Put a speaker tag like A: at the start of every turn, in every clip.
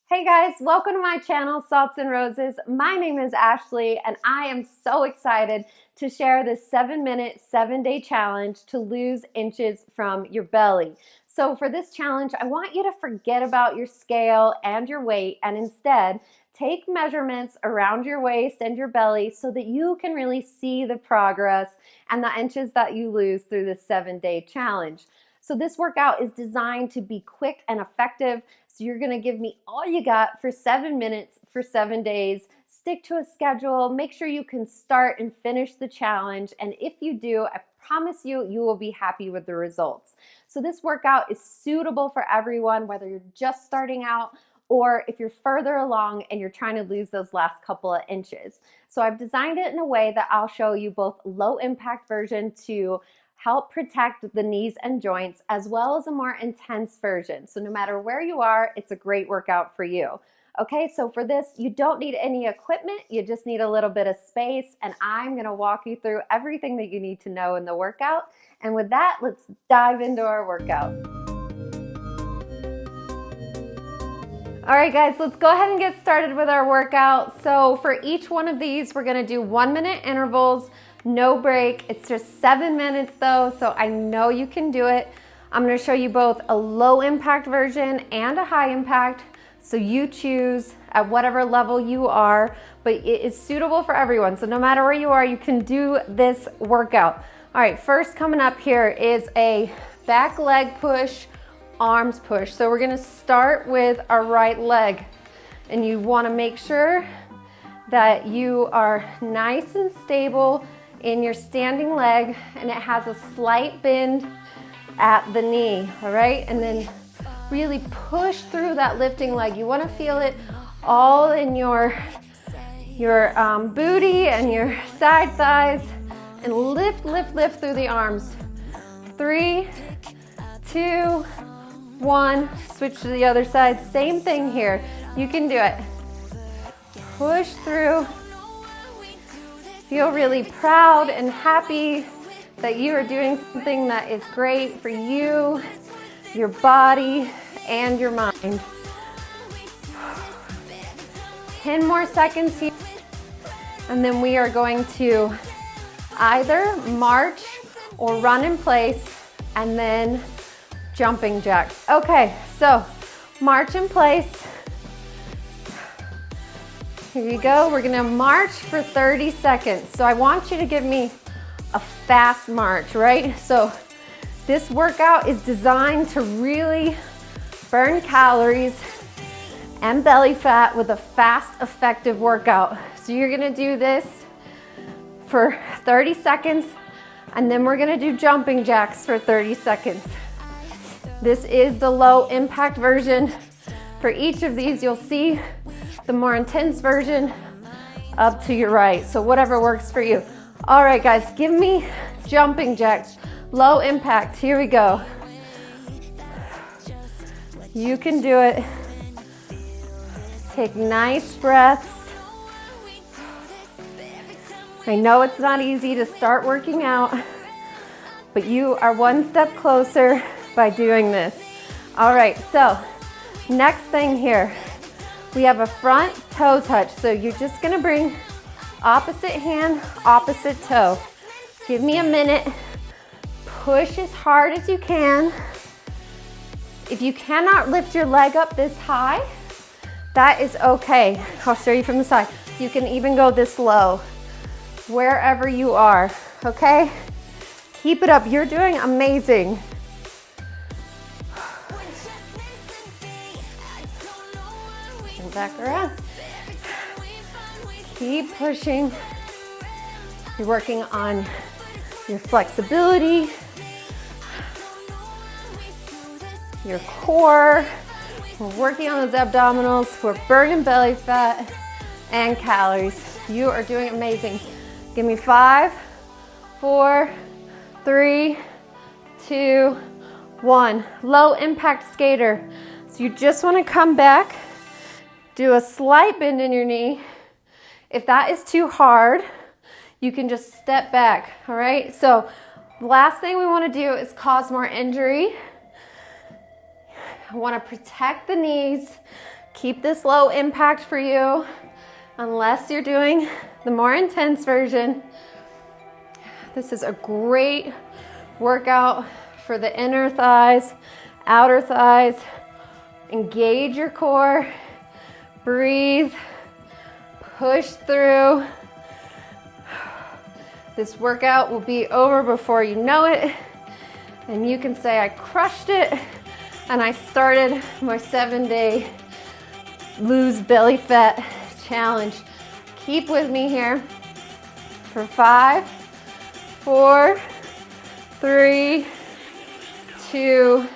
A: Hey guys, welcome to my channel, Salts and Roses. My name is Ashley and I am so excited to share this 7-minute, 7-day challenge to lose inches from your belly. So for this challenge, I want you to forget about your scale and your weight and instead take measurements around your waist and your belly so that you can really see the progress and the inches that you lose through this 7-day challenge. So this workout is designed to be quick and effective. So you're gonna give me all you got for 7 minutes for 7 days. Stick to a schedule, make sure you can start and finish the challenge. And if you do, I promise you, you will be happy with the results. So this workout is suitable for everyone, whether you're just starting out or if you're further along and you're trying to lose those last couple of inches. So I've designed it in a way that I'll show you both low impact version to help protect the knees and joints, as well as a more intense version. So no matter where you are, it's a great workout for you. Okay, so for this, you don't need any equipment, you just need a little bit of space, and I'm gonna walk you through everything that you need to know in the workout. And with that, let's dive into our workout. All right, guys, let's go ahead and get started with our workout. So for each one of these, we're gonna do 1-minute intervals, no break. It's just 7 minutes though, so I know you can do it. I'm gonna show you both a low impact version and a high impact, so you choose at whatever level you are, but it is suitable for everyone. So no matter where you are, you can do this workout. All right, first coming up here is a back leg push, arms push. So we're gonna start with our right leg, and you wanna make sure that you are nice and stable in your standing leg, and it has a slight bend at the knee, all right? And then really push through that lifting leg. You wanna feel it all in your booty and your side thighs, and lift, lift, lift through the arms. 3, 2, 1, switch to the other side. Same thing here, you can do it. Push through. Feel really proud and happy that you are doing something that is great for you, your body, and your mind. 10 more seconds here, and then we are going to either march or run in place, and then jumping jacks. Okay, so march in place. Here you go. We're gonna march for 30 seconds. So I want you to give me a fast march, right? So this workout is designed to really burn calories and belly fat with a fast, effective workout. So you're gonna do this for 30 seconds, and then we're gonna do jumping jacks for 30 seconds. This is the low impact version. For each of these, you'll see the more intense version up to your right. So whatever works for you. All right, guys, give me jumping jacks, low impact. Here we go. You can do it. Take nice breaths. I know it's not easy to start working out, but you are one step closer by doing this. All right, so next thing here, we have a front toe touch. So you're just gonna bring opposite hand, opposite toe. Give me a minute. Push as hard as you can. If you cannot lift your leg up this high, that is okay. I'll show you from the side. You can even go this low, wherever you are, okay? Keep it up, you're doing amazing. And back around. Keep pushing. You're working on your flexibility, your core. We're working on those abdominals. We're burning belly fat and calories. You are doing amazing. Give me 5, 4, 3, 2, 1. Low impact skater. So you just want to come back, do a slight bend in your knee. If that is too hard, you can just step back, all right? So the last thing we want to do is cause more injury. I want to protect the knees, Keep this low impact for you, unless you're doing the more intense version. This is a great workout for the inner thighs, outer thighs. Engage your core, breathe, push through. This workout will be over before you know it, and you can say, I crushed it, and I started my 7-day lose belly fat challenge. Keep with me here for 5, 4, 3, 2,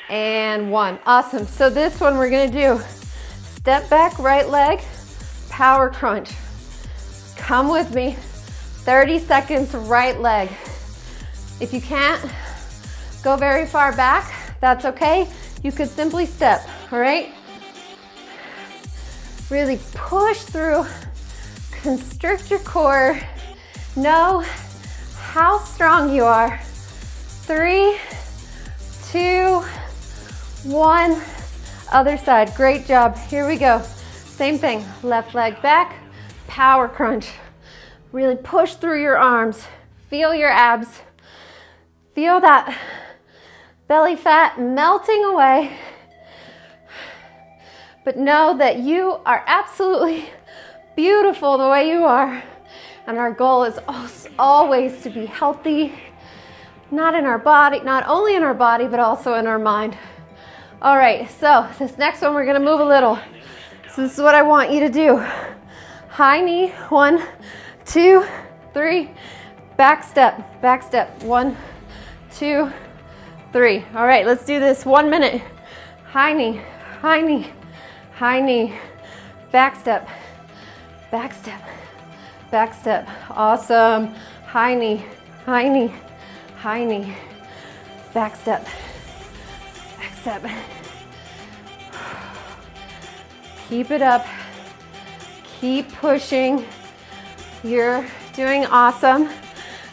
A: and 1. Awesome. So this one we're gonna do step back, right leg, power crunch. Come with me. 30 seconds, right leg. If you can't go very far back, that's okay. You could simply step, all right? Really push through, constrict your core. Know how strong you are. 3, 2, 1. Other side, great job. Here we go. Same thing, left leg back, power crunch. Really push through your arms. Feel your abs. Feel that belly fat melting away. But know that you are absolutely beautiful the way you are. And our goal is always to be healthy, not only in our body, but also in our mind. All right, so this next one, we're gonna move a little. So this is what I want you to do. High knee, 1, 2, 3, back step, 1, 2, 3. All right, let's do this 1 minute. High knee, high knee, high knee, back step, back step, back step. Awesome. High knee, high knee, high knee, back step, back step. Keep it up. Keep pushing. You're doing awesome.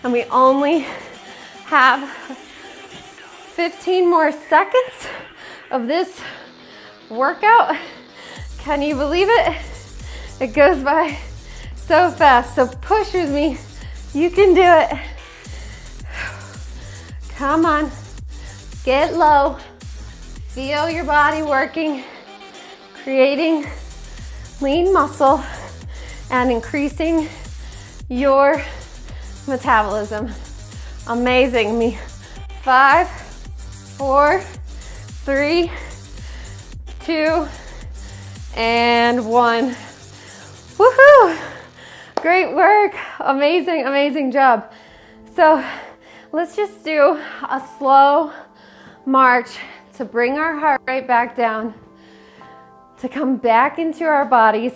A: And we only have 15 more seconds of this workout. Can you believe it? It goes by so fast. So push with me. You can do it. Come on. Get low. Feel your body working, creating lean muscle and increasing your metabolism. Amazing. Me. 5, 4, 3, 2, and 1. Woohoo! Great work. Amazing, amazing job. So let's just do a slow march to bring our heart rate back down, to come back into our bodies.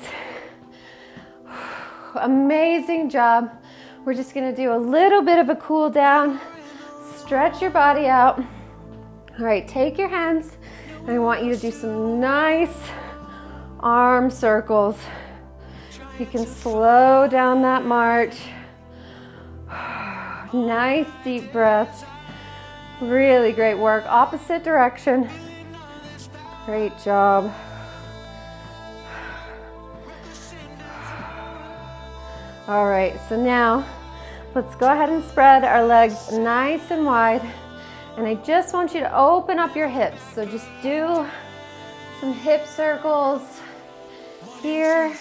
A: Amazing job. We're just gonna do a little bit of a cool down. Stretch your body out. All right, take your hands, and I want you to do some nice arm circles. You can slow down that march. Nice deep breaths. Really great work. Opposite direction. Great job. All right, so now let's go ahead and spread our legs nice and wide. And I just want you to open up your hips. So just do some hip circles here.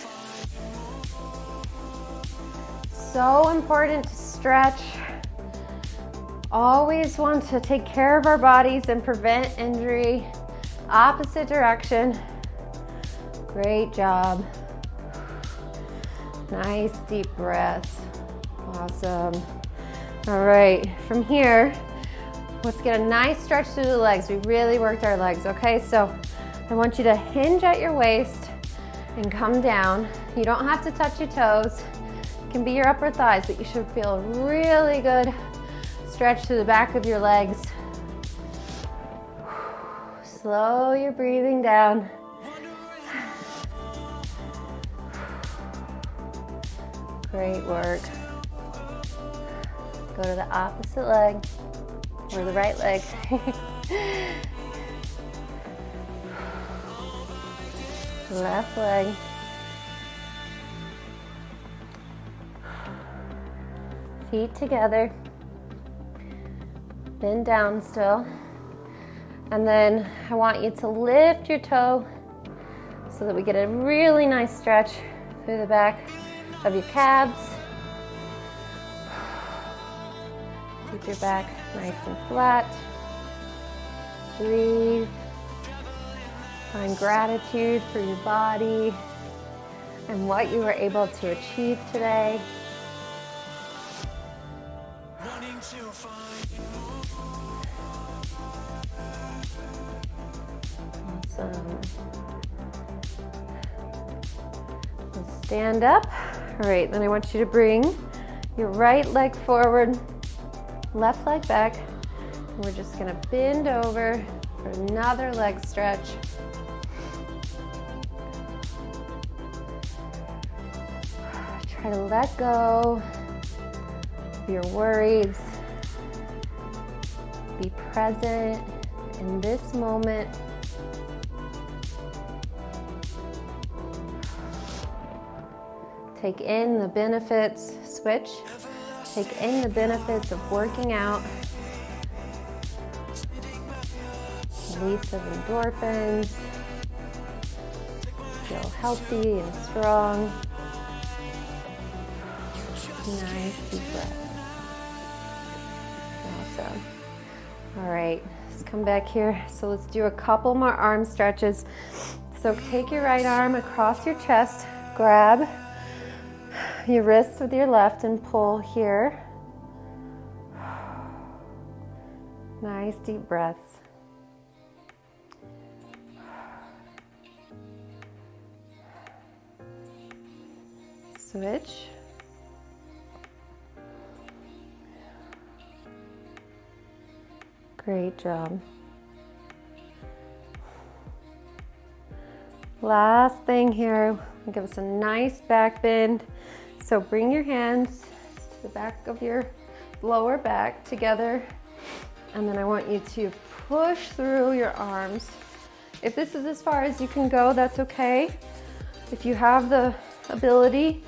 A: So important to stretch. Always want to take care of our bodies and prevent injury. Opposite direction. Great job. Nice deep breaths. Awesome. All right, from here, let's get a nice stretch through the legs. We really worked our legs, okay? So I want you to hinge at your waist and come down. You don't have to touch your toes. It can be your upper thighs, but you should feel a really good stretch to the back of your legs. Slow your breathing down. Great work. Go to the opposite leg, or the right leg. Left leg. Feet together. Bend down still. And then I want you to lift your toe so that we get a really nice stretch through the back of your calves. Keep your back nice and flat. Breathe. Find gratitude for your body and what you were able to achieve today. Awesome. We'll stand up. All right, then I want you to bring your right leg forward, left leg back. And we're just gonna bend over for another leg stretch. Try to let go of your worries. Be present in this moment. Take in the benefits, switch. Take in the benefits of working out. Release of endorphins. Feel healthy and strong. Nice deep breath. Awesome. All right, let's come back here. So let's do a couple more arm stretches. So take your right arm across your chest, grab your wrists with your left and pull here. Nice deep breaths. Switch. Great job. Last thing here, give us a nice back bend. So bring your hands to the back of your lower back together. And then I want you to push through your arms. If this is as far as you can go, that's okay. If you have the ability,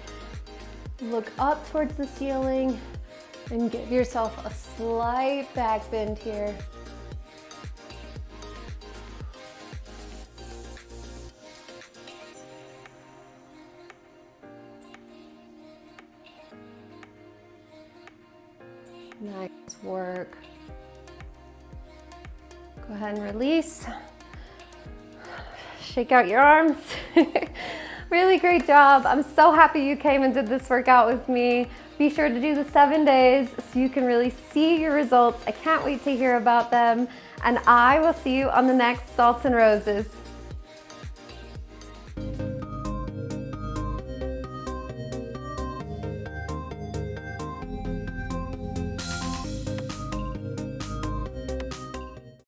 A: look up towards the ceiling and give yourself a slight back bend here. Nice work. Go ahead and release. Shake out your arms. Really great job. I'm so happy you came and did this workout with me. Be sure to do the 7 days so you can really see your results. I can't wait to hear about them. And I will see you on the next Salts and Roses.